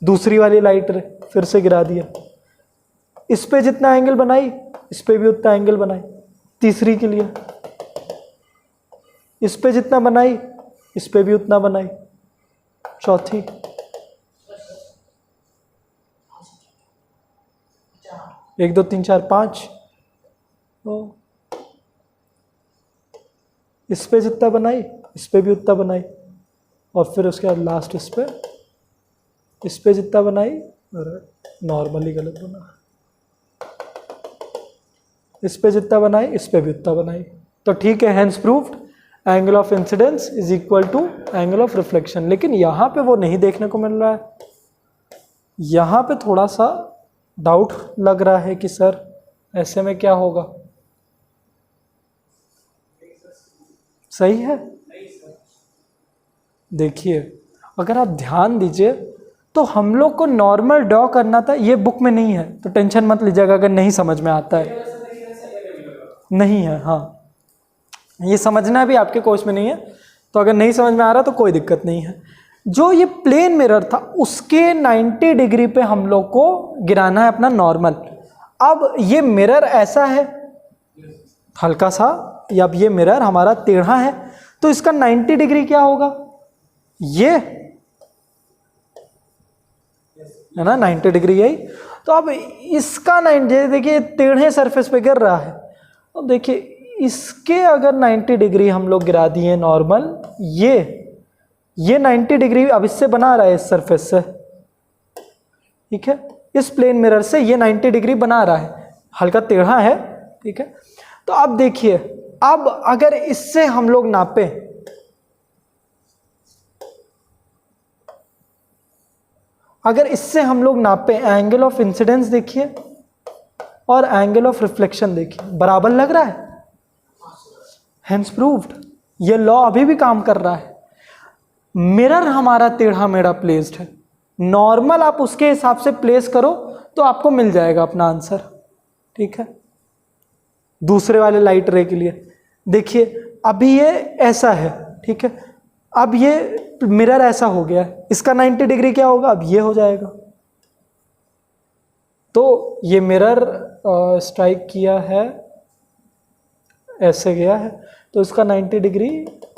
दूसरी वाली लाइट रे फिर से गिरा दिया, इस पे जितना एंगल बनाई इस पे भी उतना एंगल बनाई, तीसरी के लिए इस पे जितना बनाई इस पे भी उतना बनाई, चौथी, एक दो तीन चार पाँच, तो इस पे जितना बनाई इस पे भी उतना बनाई, और फिर उसके बाद लास्ट इस पे जितना बनाई, नॉर्मली गलत बना, इस पे जितना बनाई इस पे भी उतना बनाई, तो ठीक है, hence proved angle of incidence is equal to angle of reflection. लेकिन यहाँ पे वो नहीं देखने को मिल रहा है, यहाँ पे थोड़ा सा डाउट लग रहा है कि सर ऐसे में क्या होगा, सही है। देखिए अगर आप ध्यान दीजिए तो हम लोग को नॉर्मल ड्रॉ करना था, ये बुक में नहीं है तो टेंशन मत लीजिएगा अगर नहीं समझ में आता है, नहीं है, हाँ ये समझना भी आपके कोर्स में नहीं है, तो अगर नहीं समझ में आ रहा तो कोई दिक्कत नहीं है। जो ये प्लेन मिरर था उसके 90 डिग्री पे हम लोग को गिराना है अपना नॉर्मल। अब ये मिरर ऐसा है हल्का सा, या अब ये मिरर हमारा टेढ़ा है, तो इसका 90 डिग्री क्या होगा, ये है ना 90 डिग्री, यही। तो अब इसका 90, देखिए टेढ़े सरफेस पे गिर रहा है, अब देखिए इसके अगर 90 डिग्री हम लोग गिरा दिए नॉर्मल, ये 90 डिग्री अब इससे बना रहा है इस सरफेस से, ठीक है, इस प्लेन मिरर से ये 90 डिग्री बना रहा है, हल्का टेढ़ा है, ठीक है। तो अब देखिए, अब अगर इससे हम लोग नापें, अगर इससे हम लोग नापें एंगल ऑफ इंसिडेंस देखिए और एंगल ऑफ रिफ्लेक्शन देखिए, बराबर लग रहा है, हेंस प्रूव्ड, ये लॉ अभी भी काम कर रहा है। मिरर हमारा टेढ़ा मेढ़ा प्लेस्ड है, नॉर्मल आप उसके हिसाब से प्लेस करो तो आपको मिल जाएगा अपना आंसर, ठीक है। दूसरे वाले लाइट रे के लिए देखिए, अभी ये ऐसा है, ठीक है, अब ये मिरर ऐसा हो गया, इसका 90 डिग्री क्या होगा, अब ये हो जाएगा। तो ये मिरर स्ट्राइक किया है, ऐसे गया है, तो इसका 90 डिग्री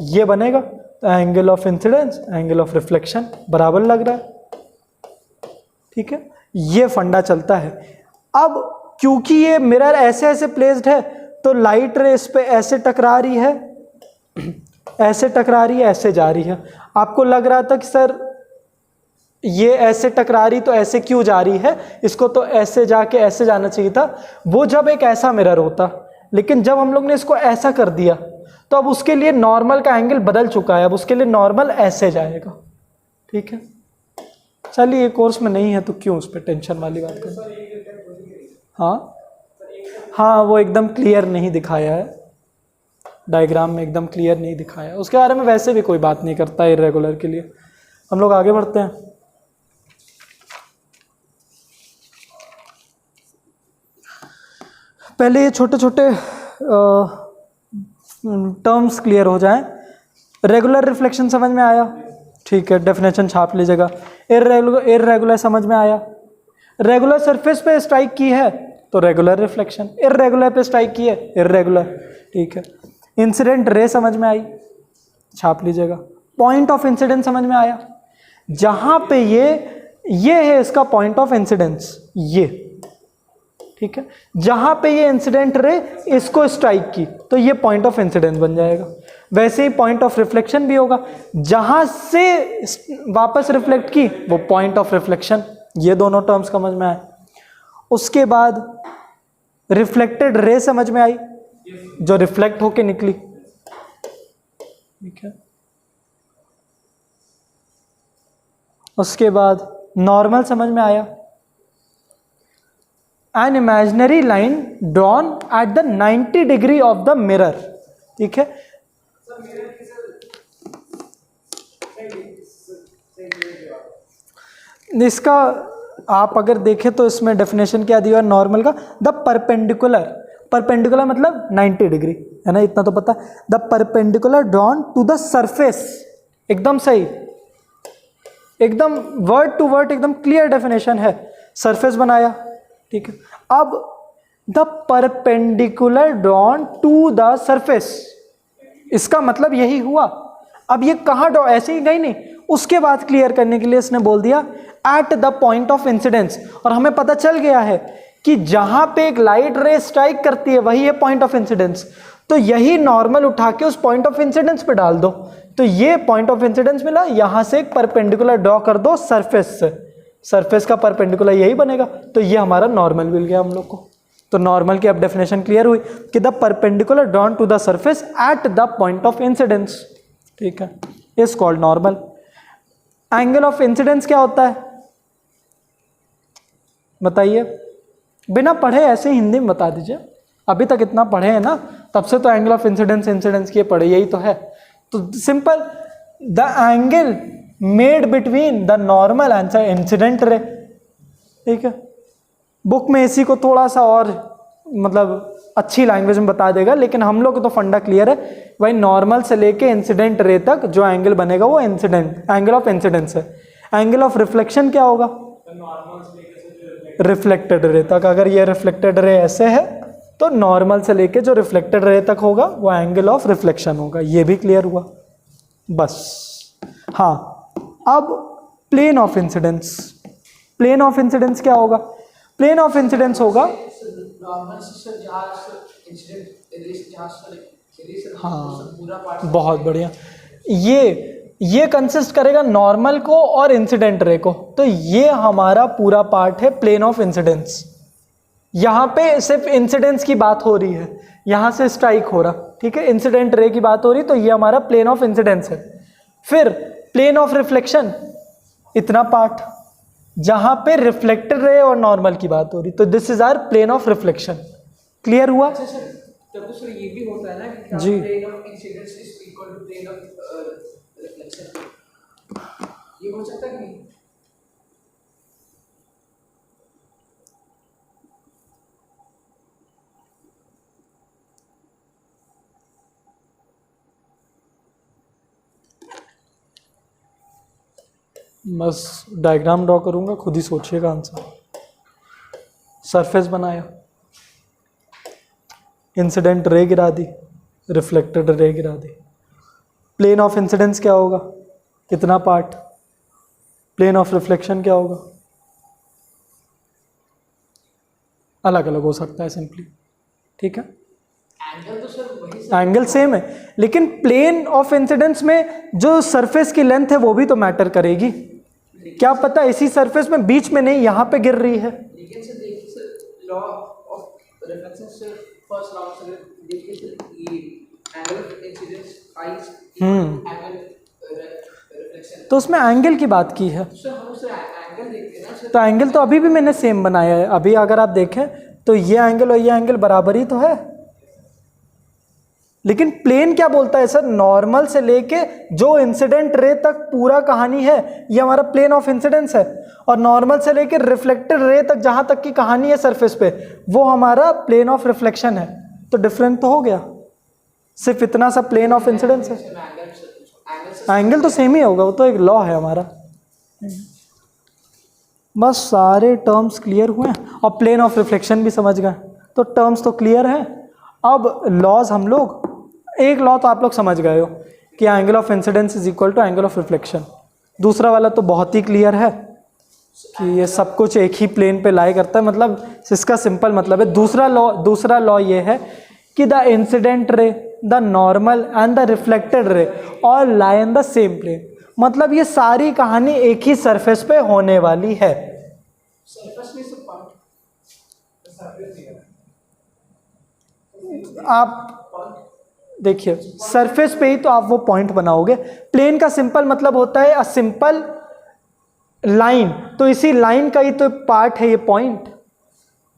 ये बनेगा, तो angle of incidence angle of reflection बराबर लग रहा है, ठीक है। ये फंडा चलता है। अब क्योंकि ये मिरर ऐसे ऐसे प्लेस्ड है, तो लाइट रे इस पे ऐसे टकरा रही है, ऐसे टकरा रही है, ऐसे जा रही है। आपको लग रहा था कि सर ये ऐसे टकरा रही तो ऐसे क्यों जा रही है, इसको तो ऐसे जाके ऐसे जाना चाहिए था, वो जब एक ऐसा मिरर होता, लेकिन जब हम लोग ने इसको ऐसा कर दिया तो अब उसके लिए नॉर्मल का एंगल बदल चुका है, अब उसके लिए नॉर्मल ऐसे जाएगा, ठीक है। चलिए ये कोर्स में नहीं है तो क्यों उस पर टेंशन वाली बात करें। हाँ, वो एकदम क्लियर नहीं दिखाया है, डायग्राम में एकदम क्लियर नहीं दिखाया है, उसके बारे में वैसे भी कोई बात नहीं करता है इरेगुलर के लिए। हम लोग आगे बढ़ते हैं। पहले ये छोटे छोटे टर्म्स क्लियर हो जाएं। रेगुलर रिफ्लेक्शन समझ में आया, ठीक है, डेफिनेशन छाप लीजिएगा। इर्रेगुलर समझ में आया, रेगुलर सरफेस पे स्ट्राइक की है तो रेगुलर रिफ्लेक्शन, इर्रेगुलर पे स्ट्राइक की है इर्रेगुलर, ठीक है। इंसिडेंट रे समझ में आई, छाप लीजिएगा। पॉइंट ऑफ इंसिडेंस समझ में आया, जहां पे ये है इसका पॉइंट ऑफ इंसिडेंस, ये, ठीक है, जहां पे ये इंसिडेंट रे इसको स्ट्राइक की तो ये पॉइंट ऑफ इंसिडेंस बन जाएगा। वैसे ही पॉइंट ऑफ रिफ्लेक्शन भी होगा, जहां से वापस रिफ्लेक्ट की वो पॉइंट ऑफ रिफ्लेक्शन। ये दोनों टर्म्स समझ में आए। उसके बाद रिफ्लेक्टेड रे समझ में आई, जो रिफ्लेक्ट होके निकली, ठीक है। उसके बाद नॉर्मल समझ में आया, an imaginary line drawn at the 90 degree of the mirror, ठीक है। इसका आप अगर देखें तो इसमें डेफिनेशन क्या दिया है नॉर्मल का, द परपेंडिकुलर, परपेंडिकुलर मतलब 90 डिग्री, है ना, इतना तो पता। The perpendicular drawn to the surface, एकदम सही, एकदम वर्ड टू वर्ड एकदम क्लियर डेफिनेशन है। सरफेस बनाया, ठीक है। अब the perpendicular drawn to the surface, इसका मतलब यही हुआ। अब ये कहाँ ड्रॉ, ऐसे ही गई नहीं, उसके बाद क्लियर करने के लिए इसने बोल दिया eight the point of incidence, और हमें पता चल गया है कि जहां पे एक लाइट रे स्ट्राइक करती है वही है पॉइंट ऑफ इंसिडेंस, तो यही नॉर्मल उठा के उस पॉइंट ऑफ इंसिडेंस पे डाल दो, तो ये पॉइंट ऑफ इंसिडेंस मिला। यहां से एक परपेंडिकुलर ड्रॉ कर दो सरफेस से, सरफेस का परपेंडिकुलर यही बनेगा, तो ये हमारा नॉर्मल मिल गया हम लोग को। तो नॉर्मल की अब डेफिनेशन क्लियर हुई कि the perpendicular drawn to the surface at the point of incidence, ठीक है, is called normal. Angle of incidence क्या होता है बताइए, बिना पढ़े ऐसे हिंदी में बता दीजिए। अभी तक इतना पढ़े हैं ना, तब से तो एंगल ऑफ इंसिडेंस इंसिडेंस किए पढ़े, यही तो है। तो simple, the angle made between the normal and incident ray, ठीक है। बुक में इसी को थोड़ा सा और मतलब अच्छी लैंग्वेज में बता देगा, लेकिन हम लोग को तो फंडा क्लियर है। वही नॉर्मल से लेके इंसिडेंट रे तक जो एंगल बनेगा वो इंसिडेंट एंगल ऑफ इंसिडेंस है। एंगल ऑफ रिफ्लेक्शन क्या होगा, रिफ्लेक्टेड रे तक। अगर ये रिफ्लेक्टेड रे ऐसे है तो नॉर्मल से लेके जो रिफ्लेक्टेड रे तक होगा वो एंगल ऑफ रिफ्लेक्शन होगा। ये भी क्लियर हुआ बस। हाँ, अब plane of incidence, plane of incidence क्या होगा, प्लेन ऑफ इंसिडेंस होगा, नॉर्मल से सर जहाँ इंसिडेंट रेस जहाँ सर हाँ पूरा पार्ट बहुत बढ़िया। ये कंसिस्ट करेगा नॉर्मल को और इंसिडेंट रे को, तो ये हमारा पूरा पार्ट है प्लेन ऑफ इंसिडेंस। यहाँ पे सिर्फ इंसिडेंस की बात हो रही है, यहाँ से स्ट्राइक हो रहा, ठीक है, इंसिडेंट रे की बात हो रही, तो ये हमारा प्लेन ऑफ इंसिडेंस है। फिर प्लेन ऑफ रिफ्लेक्शन, इतना पार्ट जहाँ पे रिफ्लेक्टेड रे और नॉर्मल की बात हो रही, तो this is our plane of reflection. Clear हुआ? अच्छा सर, तब तो सर ये भी होता है ना कि जी। Plane of incidence is equal to plane of reflection, ये हो सकता है कि नहीं? बस डायग्राम ड्रॉ करूँगा, खुद ही सोचिएगा आंसर। सरफेस बनाया, इंसिडेंट रे गिरा दी, रिफ्लेक्टेड रे गिरा दी। प्लेन ऑफ इंसिडेंस क्या होगा? कितना पार्ट। प्लेन ऑफ रिफ्लेक्शन क्या होगा? अलग अलग हो सकता है सिंपली, ठीक है। एंगल तो सर वही सर, एंगल सेम है, लेकिन प्लेन ऑफ इंसिडेंस में जो सरफेस की लेंथ है वो भी तो मैटर करेगी। क्या पता इसी सरफेस में बीच में नहीं, यहाँ पे गिर रही है। लेकिन सर देखिए सर, लॉ ऑफ रिफ्लेक्शन से फर्स्ट लॉ सर देखिए सर, ये angle of incidence I angle reflection, तो उसमें एंगल की बात की है, सर हम सर एंगल देखते हैं ना सर, तो एंगल तो अभी भी मैंने सेम बनाया है। अभी अगर आप देखें तो ये एंगल और ये एंगल बराबर ही तो है, लेकिन प्लेन क्या बोलता है सर? नॉर्मल से लेके जो इंसिडेंट रे तक पूरा कहानी है ये हमारा प्लेन ऑफ इंसिडेंस है, और नॉर्मल से लेके रिफ्लेक्टेड रे तक जहां तक की कहानी है सरफेस पे, वो हमारा प्लेन ऑफ रिफ्लेक्शन है। तो डिफरेंट तो हो गया, सिर्फ इतना सा प्लेन ऑफ इंसिडेंस है। एंगल तो सेम ही होगा, वो तो एक लॉ है हमारा। बस सारे टर्म्स क्लियर हुए हैं और प्लेन ऑफ रिफ्लेक्शन भी समझ गए, तो टर्म्स तो क्लियर हैं। अब लॉज हम लोग, एक लॉ तो आप लोग समझ गए हो कि angle of incidence is equal to angle of reflection. दूसरा वाला तो बहुत ही क्लियर है कि ये सब कुछ एक ही प्लेन पे लाई करता है, मतलब इसका सिंपल मतलब है। दूसरा लॉ ये है कि the incident ray, the normal and the reflected ray all lie in the same plane, मतलब ये सारी कहानी एक ही सरफेस पे होने वाली है। सरफेस में सब पॉइंट आप देखिए सरफेस पे ही तो आप वो पॉइंट बनाओगे। प्लेन का सिंपल मतलब होता है अ सिंपल लाइन, तो इसी लाइन का ही तो पार्ट है ये पॉइंट,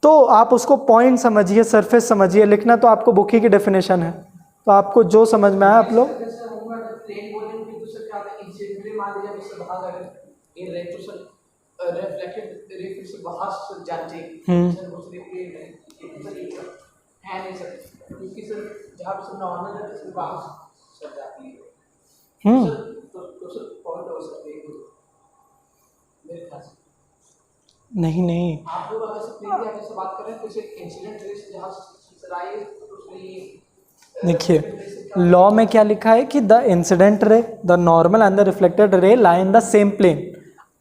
तो आप उसको पॉइंट समझिए, सरफेस समझिए। लिखना तो आपको बुक ही की डेफिनेशन है, तो आपको जो समझ में आया आप लोग। प्लेन बोलेंगे तो सर क्या होता है, इंसिडेंट रे मान लीजिए इससे बाहर अगर ये रे तो सर रिफ्लेक्टेड रे फिर से बाहर से जाती है सर, वो सिर्फ प्लेन है नहीं सर, क्योंकि सर जहाँ पे सर नॉर्मल है तो बाहर से जाती है सर, तो सर पॉइंट हो सकते हैं मेरे ख्याल से। नहीं आप लोग अगर से प्लेन की अगर से बात करें तो इसे इंसिडेंट रे से जहाँ सर आए तो उसमें ये देखिए लॉ में क्या लिखा है कि the incident ray, the normal and the reflected ray lie in the same plane.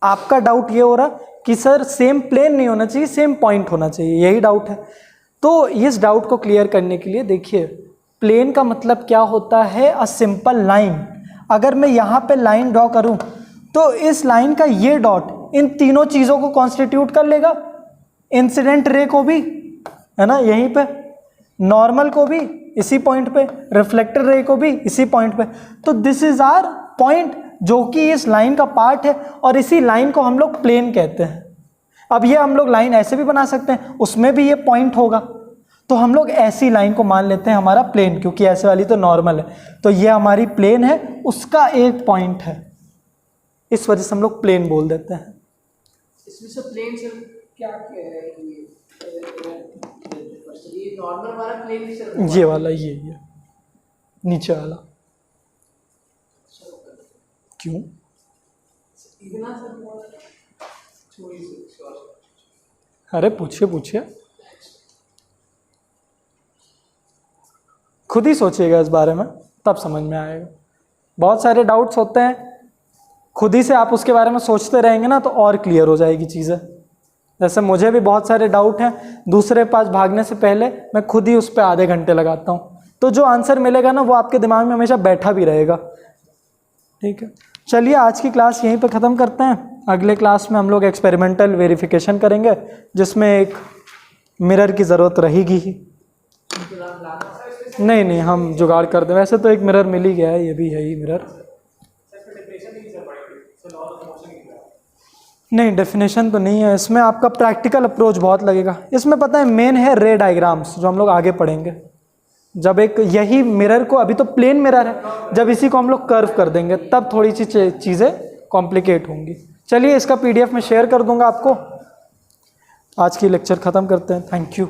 आपका डाउट ये हो रहा कि सर सेम प्लेन नहीं होना चाहिए, सेम पॉइंट होना चाहिए, यही डाउट है। तो इस डाउट को क्लियर करने के लिए देखिए, प्लेन का मतलब क्या होता है? A simple line. अगर मैं यहाँ पे लाइन ड्रॉ करूँ तो इस लाइन का ये डॉट इन तीनों चीज़ों को कॉन्स्टिट्यूट कर लेगा, इंसिडेंट रे को भी, है ना, यहीं पे, नॉर्मल को भी इसी पॉइंट पे, रिफ्लेक्टेड रे को भी इसी पॉइंट पे। तो दिस इज आर पॉइंट जो कि इस लाइन का पार्ट है, और इसी लाइन को हम लोग प्लेन कहते हैं। अब ये हम लोग लाइन ऐसे भी बना सकते हैं, उसमें भी ये पॉइंट होगा, तो हम लोग ऐसी लाइन को मान लेते हैं हमारा प्लेन, क्योंकि ऐसे वाली तो नॉर्मल है। तो ये हमारी प्लेन है, उसका एक पॉइंट है, इस वजह से हम लोग प्लेन बोल देते हैं। इसमें से प्लेन सर क्या कह रहे हैं ये नॉर्मल वाला प्लेन सर, ये वाला, ये नीचे वाला क्यों? इतना सर थोड़ी सी, अरे पूछिए, खुद ही सोचिएगा इस बारे में, तब समझ में आएगा। बहुत सारे डाउट्स होते हैं, खुद ही से आप उसके बारे में सोचते रहेंगे ना तो और क्लियर हो जाएगी चीज़ें। जैसे मुझे भी बहुत सारे डाउट हैं, दूसरे पास भागने से पहले मैं खुद ही उस पर आधे घंटे लगाता हूँ, तो जो आंसर मिलेगा ना वो आपके दिमाग में हमेशा बैठा भी रहेगा। ठीक है, चलिए आज की क्लास यहीं पे ख़त्म करते हैं। अगले क्लास में हम लोग एक्सपेरिमेंटल वेरिफिकेशन करेंगे, जिसमें एक मिरर की ज़रूरत रहेगी ही। नहीं, हम जुगाड़ कर दें, वैसे तो एक मिरर मिल ही गया है, ये भी है ही मिरर। नहीं, डेफिनेशन तो नहीं है इसमें, आपका प्रैक्टिकल अप्रोच बहुत लगेगा इसमें। पता है मेन है रे डायग्राम्स, जो हम लोग आगे पढ़ेंगे। जब एक यही मिरर को, अभी तो प्लेन मिरर है, जब इसी को हम लोग कर्व कर देंगे तब थोड़ी सी चीज़ें कॉम्प्लिकेट होंगी। चलिए इसका PDF में शेयर कर दूंगा आपको। आज की लेक्चर ख़त्म करते हैं। Thank you.